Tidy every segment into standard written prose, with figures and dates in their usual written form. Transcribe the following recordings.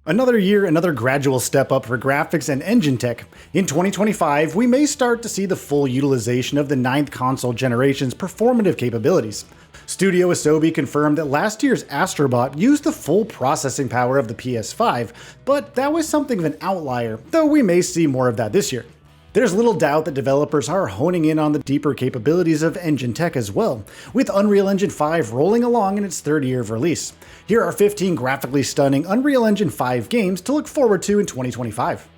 Another year, another gradual step up for graphics and engine tech. In 2025, we may start to see the full utilization of the 9th console generation's performative capabilities. Studio Asobi confirmed that last year's Astrobot used the full processing power of the PS5, but that was something of an outlier, though we may see more of that this year. There's little doubt that developers are honing in on the deeper capabilities of engine tech as well, with Unreal Engine 5 rolling along in its third year of release. Here are 15 graphically stunning Unreal Engine 5 games to look forward to in 2025.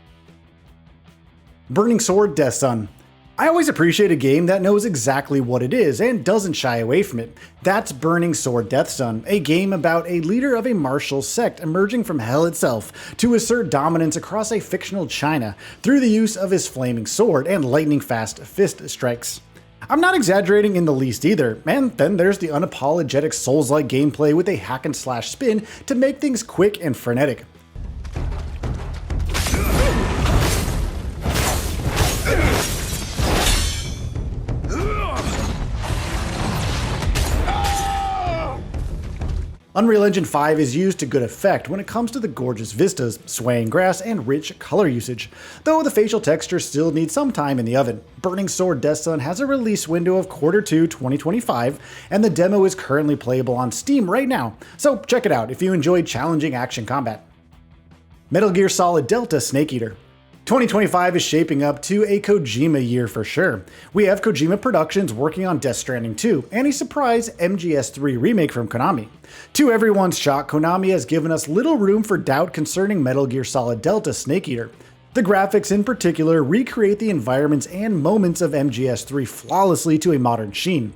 Burning Sword Death Sun. I always appreciate a game that knows exactly what it is and doesn't shy away from it. That's Burning Sword Death Sun, a game about a leader of a martial sect emerging from hell itself to assert dominance across a fictional China through the use of his flaming sword and lightning-fast fist strikes. I'm not exaggerating in the least either, and then there's the unapologetic Souls-like gameplay with a hack-and-slash spin to make things quick and frenetic. Unreal Engine 5 is used to good effect when it comes to the gorgeous vistas, swaying grass, and rich color usage, though the facial texture still needs some time in the oven. Burning Sword Death Sun has a release window of Q2 2025, and the demo is currently playable on Steam right now, so check it out if you enjoyed challenging action combat. Metal Gear Solid Delta Snake Eater. 2025 is shaping up to a Kojima year for sure. We have Kojima Productions working on Death Stranding 2 and a surprise MGS3 remake from Konami. To everyone's shock, Konami has given us little room for doubt concerning Metal Gear Solid Delta Snake Eater. The graphics in particular recreate the environments and moments of MGS3 flawlessly to a modern sheen.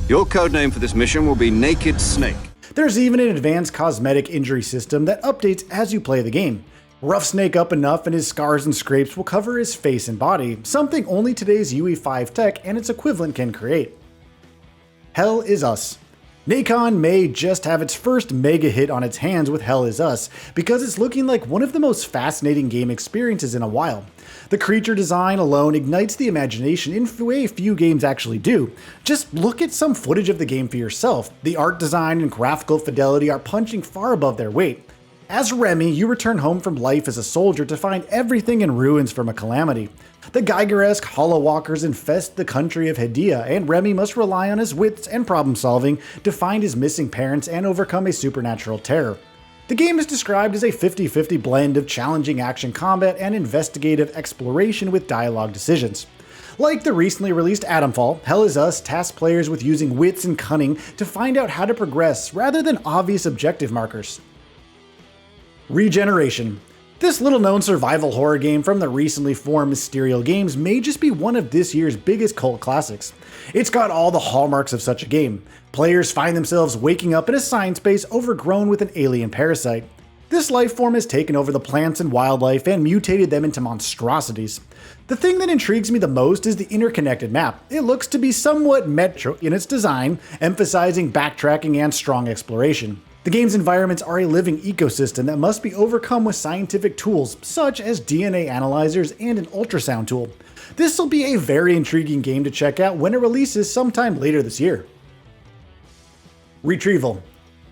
Your codename for this mission will be Naked Snake. There's even an advanced cosmetic injury system that updates as you play the game. Rough Snake up enough and his scars and scrapes will cover his face and body, something only today's UE5 tech and its equivalent can create. Hell Is Us. Nacon may just have its first mega hit on its hands with Hell Is Us, because it's looking like one of the most fascinating game experiences in a while. The creature design alone ignites the imagination in a way few games actually do. Just look at some footage of the game for yourself. The art design and graphical fidelity are punching far above their weight. As Remy, you return home from life as a soldier to find everything in ruins from a calamity. The Geiger-esque hollow walkers infest the country of Hedea, and Remy must rely on his wits and problem solving to find his missing parents and overcome a supernatural terror. The game is described as a 50-50 blend of challenging action combat and investigative exploration with dialogue decisions. Like the recently released Atomfall, Hell Is Us tasks players with using wits and cunning to find out how to progress rather than obvious objective markers. Regeneration. This little-known survival horror game from the recently formed Mysterio Games may just be one of this year's biggest cult classics. It's got all the hallmarks of such a game. Players find themselves waking up in a science base overgrown with an alien parasite. This life form has taken over the plants and wildlife and mutated them into monstrosities. The thing that intrigues me the most is the interconnected map. It looks to be somewhat Metro in its design, emphasizing backtracking and strong exploration. The game's environments are a living ecosystem that must be overcome with scientific tools, such as DNA analyzers and an ultrasound tool. This will be a very intriguing game to check out when it releases sometime later this year. Retrieval.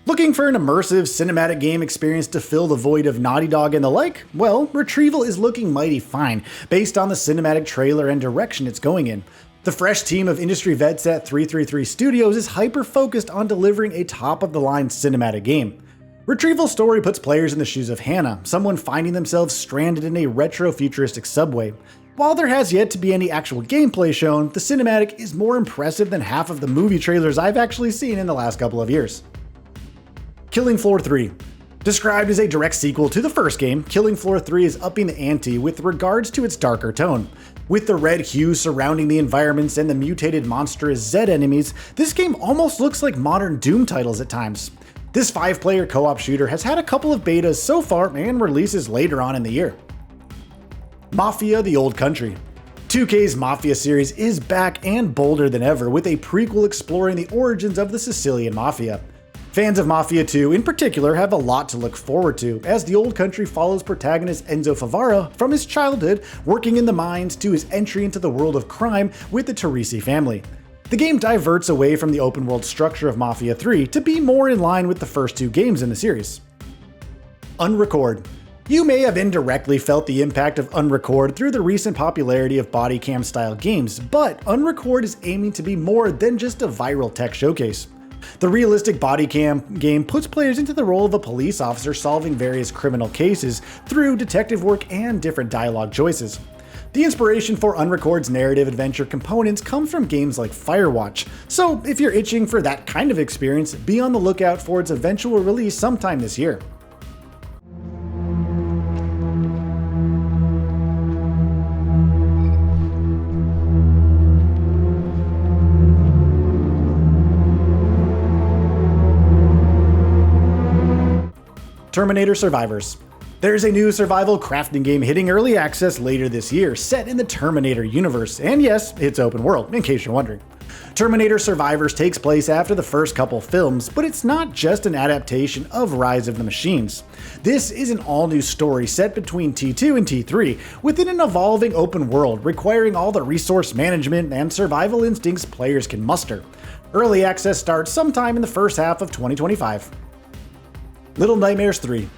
Looking for an immersive cinematic game experience to fill the void of Naughty Dog and the like? Well, Retrieval is looking mighty fine, based on the cinematic trailer and direction it's going in. The fresh team of industry vets at 333 Studios is hyper-focused on delivering a top-of-the-line cinematic game. Retrieval's story puts players in the shoes of Hannah, someone finding themselves stranded in a retro-futuristic subway. While there has yet to be any actual gameplay shown, the cinematic is more impressive than half of the movie trailers I've actually seen in the last couple of years. Killing Floor 3. Described as a direct sequel to the first game, Killing Floor 3 is upping the ante with regards to its darker tone. With the red hue surrounding the environments and the mutated monstrous Z enemies, this game almost looks like modern Doom titles at times. This 5-player co-op shooter has had a couple of betas so far and releases later on in the year. Mafia: The Old Country. 2K's Mafia series is back and bolder than ever with a prequel exploring the origins of the Sicilian Mafia. Fans of Mafia 2 in particular have a lot to look forward to, as The Old Country follows protagonist Enzo Favara from his childhood working in the mines to his entry into the world of crime with the Teresi family. The game diverts away from the open world structure of Mafia 3 to be more in line with the first two games in the series. Unrecord. You may have indirectly felt the impact of Unrecord through the recent popularity of body cam style games, but Unrecord is aiming to be more than just a viral tech showcase. The realistic body cam game puts players into the role of a police officer solving various criminal cases through detective work and different dialogue choices. The inspiration for Unrecord's narrative adventure components come from games like Firewatch, so if you're itching for that kind of experience, be on the lookout for its eventual release sometime this year. Terminator Survivors. There's a new survival crafting game hitting early access later this year, set in the Terminator universe, and yes, it's open world, in case you're wondering. Terminator Survivors takes place after the first couple films, but it's not just an adaptation of Rise of the Machines. This is an all-new story set between T2 and T3, within an evolving open world requiring all the resource management and survival instincts players can muster. Early access starts sometime in the first half of 2025. Little Nightmares 3.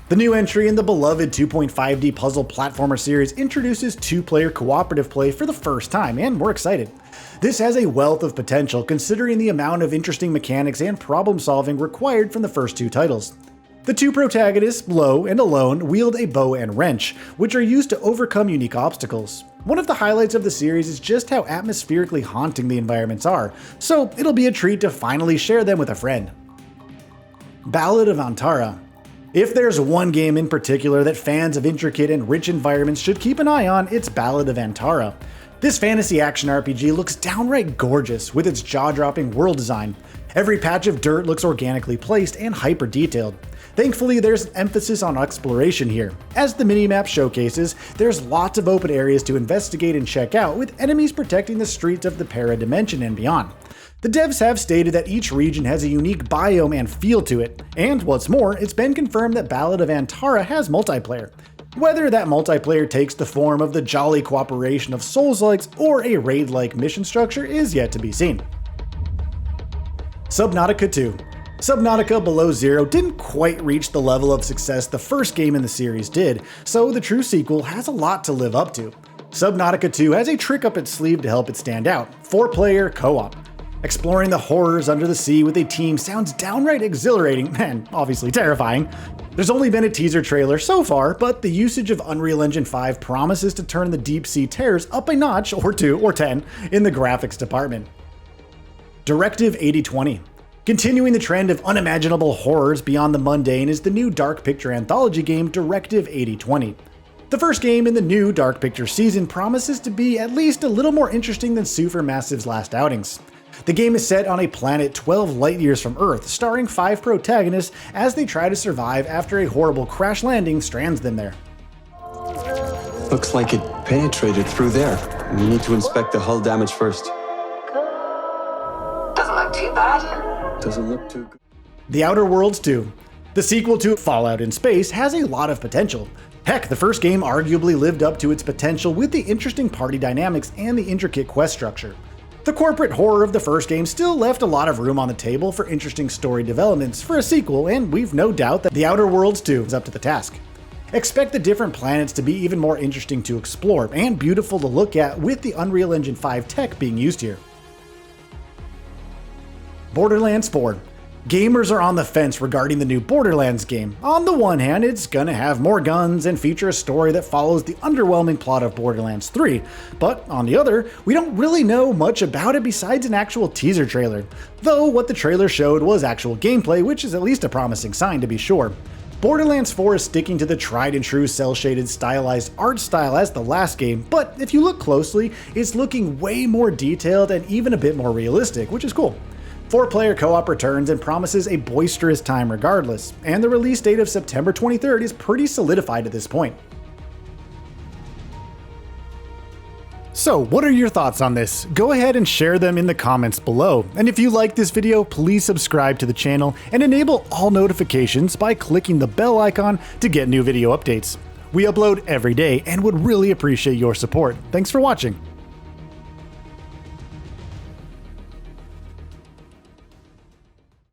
The new entry in the beloved 2.5D puzzle platformer series introduces two-player cooperative play for the first time, and we're excited. This has a wealth of potential considering the amount of interesting mechanics and problem-solving required from the first two titles. The two protagonists, Lo and Alone, wield a bow and wrench, which are used to overcome unique obstacles. One of the highlights of the series is just how atmospherically haunting the environments are, so it'll be a treat to finally share them with a friend. Ballad of Antara. If there's one game in particular that fans of intricate and rich environments should keep an eye on, it's Ballad of Antara. This fantasy action RPG looks downright gorgeous with its jaw-dropping world design. Every patch of dirt looks organically placed and hyper-detailed. Thankfully, there's an emphasis on exploration here. As the minimap showcases, there's lots of open areas to investigate and check out, with enemies protecting the streets of the Para-dimension and beyond. The devs have stated that each region has a unique biome and feel to it, and what's more, it's been confirmed that Ballad of Antara has multiplayer. Whether that multiplayer takes the form of the jolly cooperation of Souls-likes or a raid-like mission structure is yet to be seen. Subnautica 2. Subnautica Below Zero didn't quite reach the level of success the first game in the series did, so the true sequel has a lot to live up to. Subnautica 2 has a trick up its sleeve to help it stand out: 4-player co-op. Exploring the horrors under the sea with a team sounds downright exhilarating and obviously terrifying. There's only been a teaser trailer so far, but the usage of Unreal Engine 5 promises to turn the deep sea terrors up a notch or 2 or 10 in the graphics department. Directive 8020. Continuing the trend of unimaginable horrors beyond the mundane is the new Dark Picture anthology game Directive 8020. The first game in the new Dark Picture season promises to be at least a little more interesting than Supermassive's last outings. The game is set on a planet 12 light-years from Earth, starring 5 protagonists as they try to survive after a horrible crash landing strands them there. Looks like it penetrated through there. We need to inspect the hull damage first. Doesn't look too bad. Doesn't look too good. The Outer Worlds 2. The sequel to Fallout in Space has a lot of potential. Heck, the first game arguably lived up to its potential with the interesting party dynamics and the intricate quest structure. The corporate horror of the first game still left a lot of room on the table for interesting story developments for a sequel, and we've no doubt that The Outer Worlds 2 is up to the task. Expect the different planets to be even more interesting to explore and beautiful to look at with the Unreal Engine 5 tech being used here. Borderlands 4. Gamers are on the fence regarding the new Borderlands game. On the one hand, it's gonna have more guns and feature a story that follows the underwhelming plot of Borderlands 3, but on the other, we don't really know much about it besides an actual teaser trailer. Though what the trailer showed was actual gameplay, which is at least a promising sign to be sure. Borderlands 4 is sticking to the tried and true cel-shaded stylized art style as the last game, but if you look closely, it's looking way more detailed and even a bit more realistic, which is cool. 4-player co-op returns and promises a boisterous time regardless, and the release date of September 23rd is pretty solidified at this point. So, what are your thoughts on this? Go ahead and share them in the comments below. And if you like this video, please subscribe to the channel and enable all notifications by clicking the bell icon to get new video updates. We upload every day and would really appreciate your support. Thanks for watching.